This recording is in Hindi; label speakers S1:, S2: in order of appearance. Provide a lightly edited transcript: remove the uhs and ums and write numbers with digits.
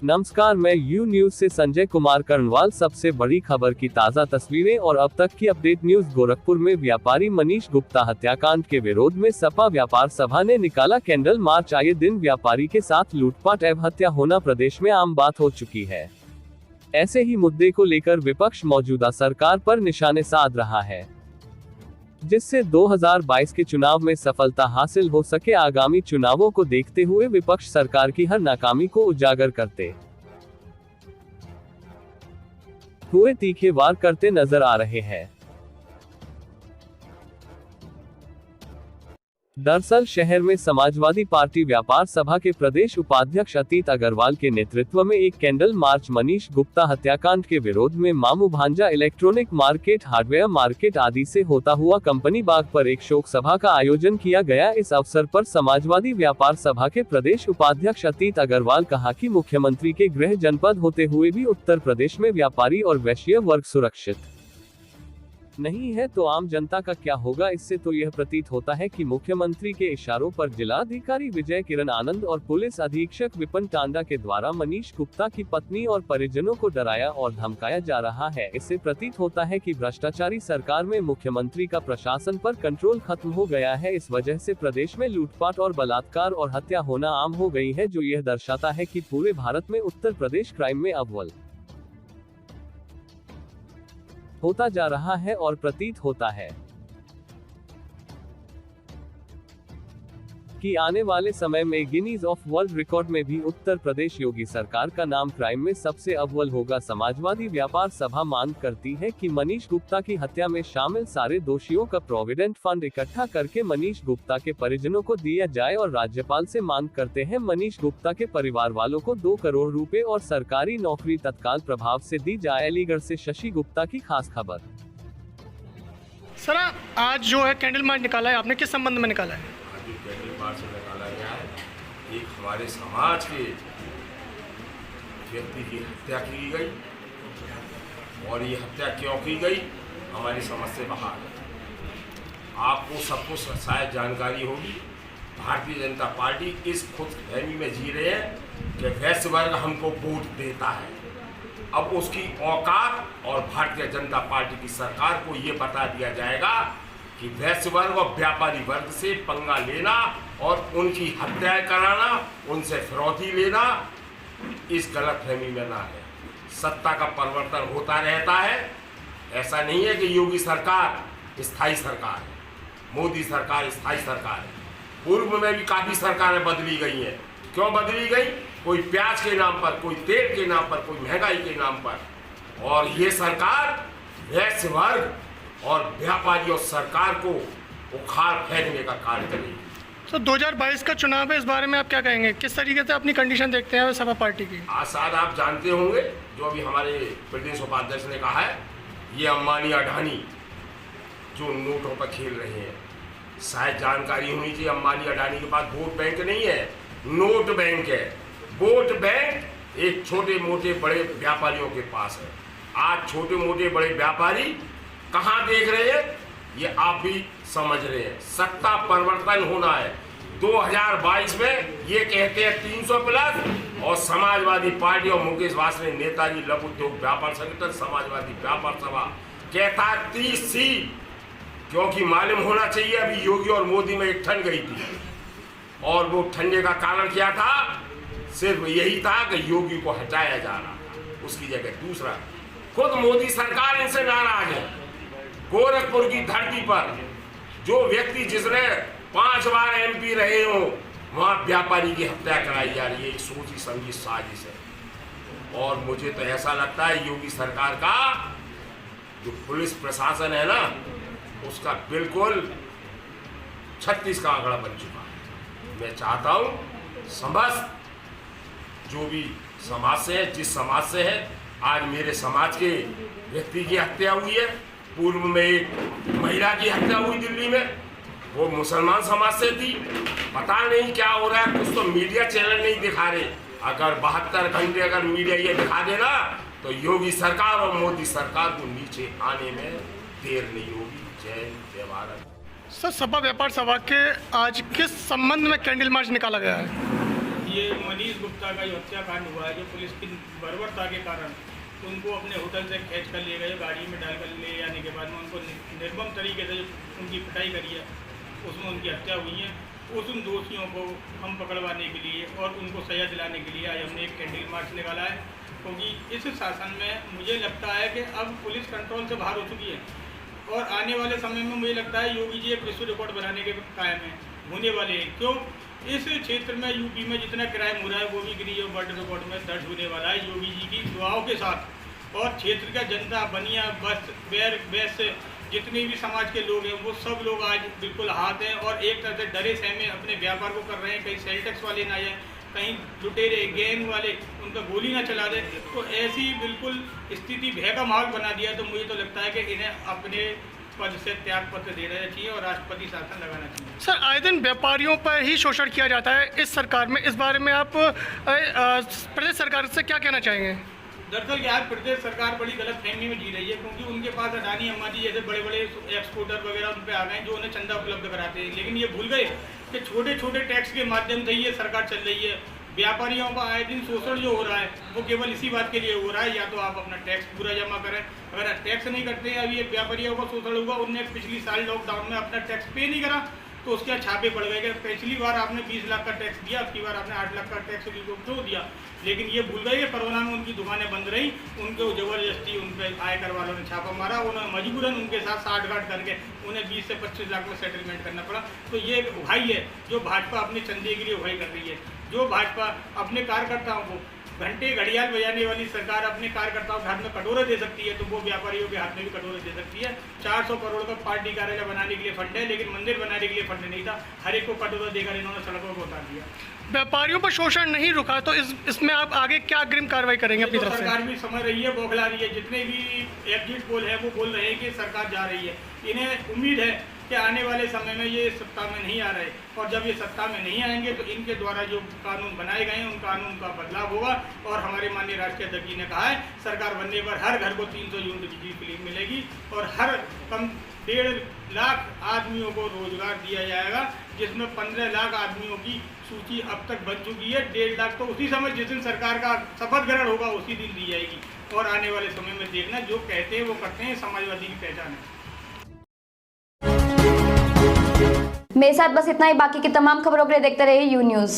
S1: नमस्कार, मैं यू न्यूज से संजय कुमार कर्णवाल। सबसे बड़ी खबर की ताज़ा तस्वीरें और अब तक की अपडेट। न्यूज। गोरखपुर में व्यापारी मनीष गुप्ता हत्याकांड के विरोध में सपा व्यापार सभा ने निकाला कैंडल मार्च। आए दिन व्यापारी के साथ लूटपाट एवं हत्या होना प्रदेश में आम बात हो चुकी है। ऐसे ही मुद्दे को लेकर विपक्ष मौजूदा सरकार पर निशाने साध रहा है, जिससे 2022 के चुनाव में सफलता हासिल हो सके। आगामी चुनावों को देखते हुए विपक्ष सरकार की हर नाकामी को उजागर करते हुए तीखे वार करते नजर आ रहे हैं। दरअसल शहर में समाजवादी पार्टी व्यापार सभा के प्रदेश उपाध्यक्ष अतीत अग्रवाल के नेतृत्व में एक कैंडल मार्च मनीष गुप्ता हत्याकांड के विरोध में मामू भांजा इलेक्ट्रॉनिक मार्केट, हार्डवेयर मार्केट आदि से होता हुआ कंपनी बाग पर एक शोक सभा का आयोजन किया गया। इस अवसर पर समाजवादी व्यापार सभा के प्रदेश उपाध्यक्ष अतीत अग्रवाल कहा कि मुख्यमंत्री के गृह जनपद होते हुए भी उत्तर प्रदेश में व्यापारी और वैश्य वर्ग सुरक्षित नहीं है तो आम जनता का क्या होगा। इससे तो यह प्रतीत होता है कि मुख्यमंत्री के इशारों पर जिलाधिकारी विजय किरण आनंद और पुलिस अधीक्षक विपिन टांडा के द्वारा मनीष गुप्ता की पत्नी और परिजनों को डराया और धमकाया जा रहा है। इससे प्रतीत होता है कि भ्रष्टाचारी सरकार में मुख्यमंत्री का प्रशासन पर कंट्रोल खत्म हो गया है। इस वजह से प्रदेश में लूटपाट और बलात्कार और हत्या होना आम हो गई है, जो यह दर्शाता है कि पूरे भारत में उत्तर प्रदेश क्राइम में अव्वल होता जा रहा है और प्रतीत होता है कि आने वाले समय में गिनीज ऑफ वर्ल्ड रिकॉर्ड में भी उत्तर प्रदेश योगी सरकार का नाम क्राइम में सबसे अव्वल होगा। समाजवादी व्यापार सभा मांग करती है कि मनीष गुप्ता की हत्या में शामिल सारे दोषियों का प्रोविडेंट फंड इकट्ठा करके मनीष गुप्ता के परिजनों को दिया जाए और राज्यपाल से मांग करते हैं मनीष गुप्ता के परिवार वालों को 2 करोड़ रुपए और सरकारी नौकरी तत्काल प्रभाव से दी जाए। अलीगढ़ से शशि गुप्ता की खास खबर।
S2: सर, आज जो है कैंडल मार्च निकाला है, आपने किस संबंध में निकाला है?
S3: कैंडल मार्च से निकाला गया है एक हमारे समाज के व्यक्ति की हत्या की गई, और ये हत्या क्यों की गई हमारी समझ से बाहर है। आपको सबको शायद जानकारी होगी, भारतीय जनता पार्टी इस खुदफहमी में जी रहे हैं कि वैश्य वर्ग हमको वोट देता है। अब उसकी औकात और भारतीय जनता पार्टी की सरकार को ये बता दिया जाएगा कि वैश्य वर्ग और व्यापारी वर्ग से पंगा लेना और उनकी हत्याएं कराना, उनसे फिरौती लेना, इस गलतफहमी में ना है। सत्ता का परिवर्तन होता रहता है। ऐसा नहीं है कि योगी सरकार स्थायी सरकार है, मोदी सरकार स्थायी सरकार है। पूर्व में भी काफ़ी सरकारें बदली गई हैं। क्यों बदली गई? कोई प्याज के नाम पर, कोई तेल के नाम पर, कोई महंगाई के नाम पर। और ये सरकार वैश्य वर्ग और व्यापारी और सरकार को उखाड़ फेंकने का कार्य करेगी।
S2: तो 2022 का चुनाव है, इस बारे में आप क्या कहेंगे? किस तरीके से अपनी कंडीशन देखते हैं सपा पार्टी की?
S3: शायद आप जानते होंगे, जो अभी हमारे प्रदेश उपाध्यक्ष ने कहा है, ये अंबानी अडानी जो नोटों पर खेल रहे हैं। शायद जानकारी होनी चाहिए, अंबानी अडानी के पास वोट बैंक नहीं है, नोट बैंक है। वोट बैंक एक छोटे मोटे बड़े व्यापारियों के पास है। आज छोटे मोटे बड़े व्यापारी कहाँ देख रहे हैं, ये आप भी समझ रहे हैं। सत्ता परिवर्तन होना है। 2022 में ये कहते हैं 300 प्लस, और समाजवादी पार्टी और मुकेश वासनिक नेताजी लघु उद्योग व्यापार संगठन समाजवादी व्यापार सभा कहता है 30 सीट, क्योंकि मालूम होना चाहिए अभी योगी और मोदी में एक ठन गई थी, और वो ठंडे का कारण क्या था? सिर्फ यही था कि योगी को हटाया जा रहा था, उसकी जगह दूसरा। खुद मोदी सरकार इनसे नाराज है। गोरखपुर की धरती पर जो व्यक्ति जिसने 5 बार MP रहे हो, वहाँ व्यापारी की हत्या कराई जा रही है। एक सोची समझी साजिश है। और मुझे तो ऐसा लगता है योगी सरकार का जो पुलिस प्रशासन है ना, उसका बिल्कुल 36 का आंकड़ा बन चुका है। मैं चाहता हूँ समस्त जो भी समाज से है, जिस समाज से है, आज मेरे समाज के व्यक्ति की हत्या हुई है। पूर्व में एक महिला की हत्या हुई दिल्ली में, वो मुसलमान समाज से थी। पता नहीं क्या हो रहा है, कुछ तो मीडिया चैनल नहीं दिखा रहे। अगर 72 घंटे अगर मीडिया ये दिखा देना, तो योगी सरकार और मोदी सरकार को नीचे आने में देर नहीं होगी। जय भारत।
S2: सर, सपा व्यापार सभा के आज किस संबंध में कैंडल मार्च निकाला गया है?
S4: ये मनीष गुप्ता का जो हत्याकांड हुआ है, जो पुलिस की बर्बरता के कारण उनको अपने होटल से खींच कर ले गए, गाड़ी में डालकर ले जाने के बाद में उनको निर्मम तरीके से उनकी पिटाई करी है, उसमें उनकी हत्या हुई है। उन दोषियों को हम पकड़वाने के लिए और उनको सजा दिलाने के लिए आज हमने एक कैंडल मार्च निकाला है, क्योंकि इस शासन में मुझे लगता है कि अब पुलिस कंट्रोल से बाहर हो चुकी है और आने वाले समय में मुझे लगता है योगी जी एक विश्व रिकॉर्ड बनाने के कायम है, होने वाले हैं। क्यों? इस क्षेत्र में यूपी में जितना क्राइम हो रहा है वो भी गिरी वर्ल्ड रिकॉर्ड में दर्ज होने वाला है योगी जी की दुआओं के साथ। और क्षेत्र का जनता, बनिया, बस, बैर, वैश्य, जितने भी समाज के लोग हैं वो सब लोग आज बिल्कुल हाथ हैं और एक तरह से डरे सहमे अपने व्यापार को कर रहे हैं। कहीं सेल टैक्स वाले ना जाए, कहीं लुटेरे गैंग वाले उनका गोली ना चला दे, तो ऐसी बिल्कुल स्थिति भय का माहौल बना दिया। तो मुझे तो लगता है कि इन्हें अपने पद से त्याग पत्र दे देना चाहिए और राष्ट्रपति शासन लगाना चाहिए।
S2: सर, आए दिन व्यापारियों पर ही शोषण किया जाता है इस सरकार में, इस बारे में आप प्रदेश सरकार से क्या कहना चाहेंगे?
S4: दरअसल क्या है, प्रदेश सरकार बड़ी गलत फहमी में जी रही है, क्योंकि उनके पास अडानी अंबानी जैसे बड़े बड़े एक्सपोर्टर वगैरह उन पे आ गए जो उन्हें चंदा उपलब्ध कराते हैं, लेकिन ये भूल गए कि छोटे छोटे टैक्स के माध्यम से ये सरकार चल रही है। व्यापारियों का आए दिन शोषण जो हो रहा है वो केवल इसी बात के लिए हो रहा है, या तो आप अपना टैक्स पूरा जमा करें, अगर टैक्स नहीं करते हैं, अभी एक व्यापारियों का शोषण हुआ, उनने पिछली साल लॉकडाउन में अपना टैक्स पे नहीं करा तो उसके यहाँ छापे पड़ गए कि पिछली बार आपने 20 लाख का टैक्स दिया, अब की बार आपने 8 लाख का टैक्स क्यों दिया। लेकिन ये भूल गए कि कोरोना में उनकी दुकानें बंद रही, उनको ज़बरदस्ती उन पर आयकर वालों ने छापा मारा, उन्होंने मजबूरन उनके साथ साठगांठ करके उन्हें 20 से 25 लाख में सेटलमेंट करना पड़ा। तो ये उहाई है जो भाजपा अपने चंदे के लिए उहाई कर रही है। जो भाजपा अपने कार्यकर्ताओं को घंटे घड़ियाल बजाने वाली सरकार अपने कार्यकर्ताओं के हाथ में कटोरे दे सकती है, तो वो व्यापारियों के हाथ में भी कटोरे दे सकती है। 400 करोड़ का पार्टी कार्यालय बनाने के लिए फंड है, लेकिन मंदिर बनाने के लिए फंड नहीं था। हर एक को कटोरा देकर इन्होंने सड़कों को उतार दिया।
S2: व्यापारियों पर शोषण नहीं रुका तो इसमें आप आगे क्या अग्रिम कार्रवाई करेंगे अपनी तरफ से?
S4: सरकार भी समझ रही है, बौखला रही है। जितने भी एग्जिट पोल है वो बोल रहे हैं कि सरकार जा रही है। इन्हें उम्मीद है कि आने वाले समय में ये सत्ता में नहीं आ रहे, और जब ये सत्ता में नहीं आएंगे तो इनके द्वारा जो कानून बनाए गए हैं उन कानून का बदलाव होगा। और हमारे माननीय राष्ट्रीय अध्यक्ष जी ने कहा है सरकार बनने पर हर घर को 300 यूनिट बिजली मिलेगी और हर कम 1.5 लाख आदमियों को रोजगार दिया जाएगा, जिसमें 15 लाख आदमियों की सूची अब तक बन चुकी है। 1.5 लाख तो उसी समय जिस दिन सरकार का शपथ ग्रहण होगा उसी दिन दी जाएगी। और आने वाले समय में देखना जो कहते हैं वो करते हैं, समाजवादी की पहचान है।
S5: मेरे साथ बस इतना ही। बाकी की तमाम खबरों के लिए देखते रहिए यू न्यूज़।